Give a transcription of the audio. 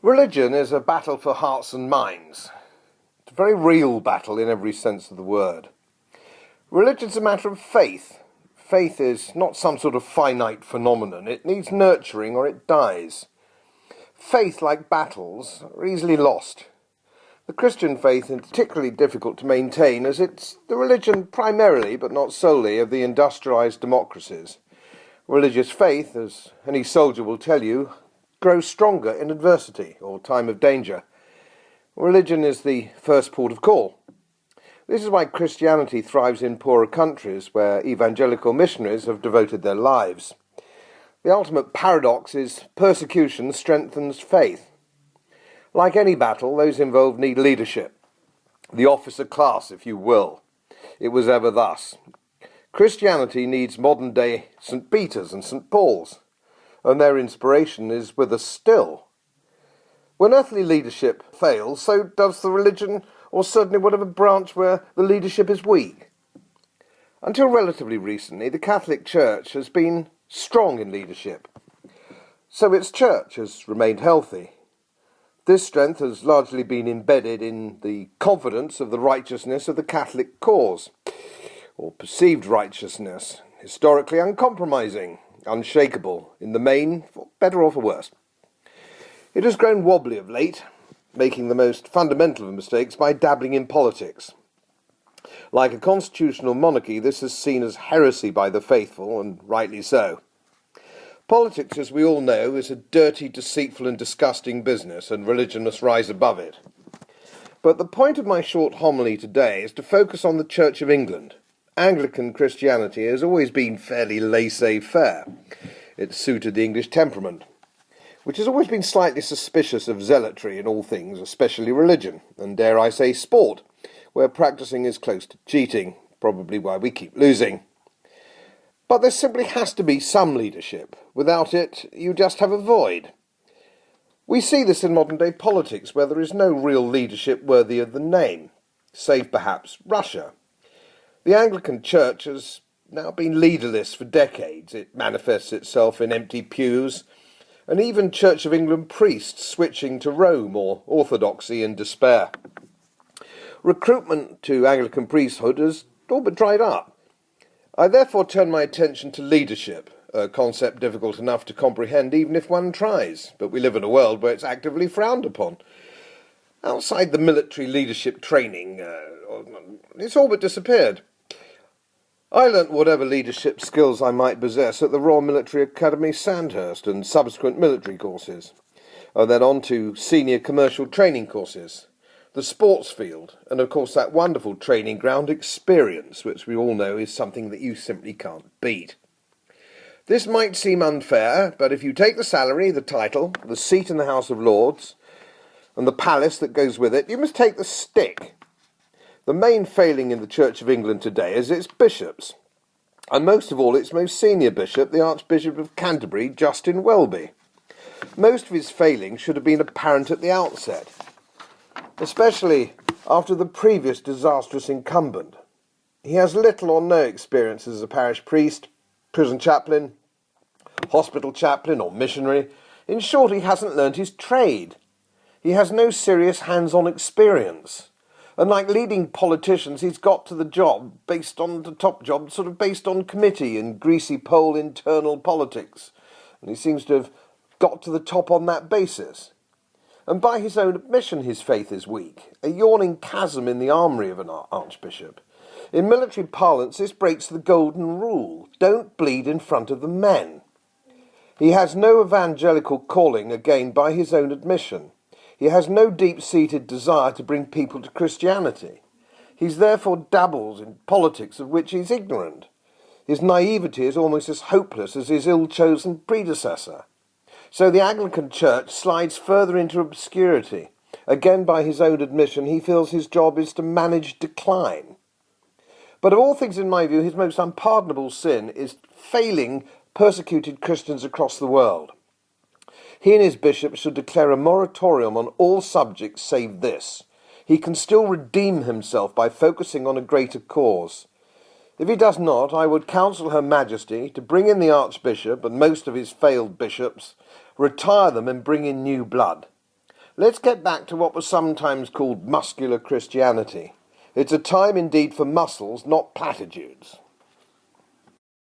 Religion is a battle for hearts and minds. It's a very real battle in every sense of the word. Religion's a matter of faith. Faith is not some sort of finite phenomenon. It needs nurturing or it dies. Faith, like battles, are easily lost. The Christian faith is particularly difficult to maintain as it's the religion primarily, but not solely, of the industrialised democracies. Religious faith, as any soldier will tell you, grows stronger in adversity or time of danger. Religion is the first port of call. This is why Christianity thrives in poorer countries where evangelical missionaries have devoted their lives. The ultimate paradox is persecution strengthens faith. Like any battle, those involved need leadership. The officer class, if you will. It was ever thus. Christianity needs modern-day St. Peter's and St. Paul's, and their inspiration is with us still. When earthly leadership fails, so does the religion, or certainly whatever branch where the leadership is weak. Until relatively recently, the Catholic Church has been strong in leadership, so its church has remained healthy. This strength has largely been embedded in the confidence of the righteousness of the Catholic cause, or perceived righteousness, historically uncompromising, unshakable, in the main, for better or for worse. It has grown wobbly of late, making the most fundamental of mistakes by dabbling in politics. Like a constitutional monarchy, this is seen as heresy by the faithful, and rightly so. Politics, as we all know, is a dirty, deceitful and disgusting business, and religion must rise above it. But the point of my short homily today is to focus on the Church of England. Anglican Christianity has always been fairly laissez-faire. It suited the English temperament, which has always been slightly suspicious of zealotry in all things, especially religion, and dare I say sport, where practising is close to cheating, probably why we keep losing. But there simply has to be some leadership. Without it, you just have a void. We see this in modern-day politics, where there is no real leadership worthy of the name, save perhaps Russia. The Anglican Church has now been leaderless for decades. It manifests itself in empty pews, and even Church of England priests switching to Rome or orthodoxy in despair. Recruitment to Anglican priesthood has all but dried up. I therefore turn my attention to leadership, a concept difficult enough to comprehend even if one tries, but we live in a world where it's actively frowned upon. Outside the military leadership training, it's all but disappeared. I learnt whatever leadership skills I might possess at the Royal Military Academy Sandhurst and subsequent military courses, and then on to senior commercial training courses, the sports field, and of course that wonderful training ground experience, which we all know is something that you simply can't beat. This might seem unfair, but if you take the salary, the title, the seat in the House of Lords, and the palace that goes with it, you must take the stick. The main failing in the Church of England today is its bishops, and most of all its most senior bishop, the Archbishop of Canterbury, Justin Welby. Most of his failings should have been apparent at the outset, especially after the previous disastrous incumbent. He has little or no experience as a parish priest, prison chaplain, hospital chaplain or missionary. In short, he hasn't learnt his trade. He has no serious hands-on experience. And like leading politicians, he's got to the job based on the top job, sort of based on committee and greasy pole internal politics. And he seems to have got to the top on that basis. And by his own admission, his faith is weak, a yawning chasm in the armoury of an archbishop. In military parlance, this breaks the golden rule. Don't bleed in front of the men. He has no evangelical calling, again by his own admission. He has no deep-seated desire to bring people to Christianity. He's therefore dabbles in politics of which he's ignorant. His naivety is almost as hopeless as his ill-chosen predecessor. So the Anglican Church slides further into obscurity. Again, by his own admission, he feels his job is to manage decline. But of all things, in my view, his most unpardonable sin is failing persecuted Christians across the world. He and his bishops should declare a moratorium on all subjects save this. He can still redeem himself by focusing on a greater cause. If he does not, I would counsel Her Majesty to bring in the Archbishop and most of his failed bishops, retire them and bring in new blood. Let's get back to what was sometimes called muscular Christianity. It's a time indeed for muscles, not platitudes.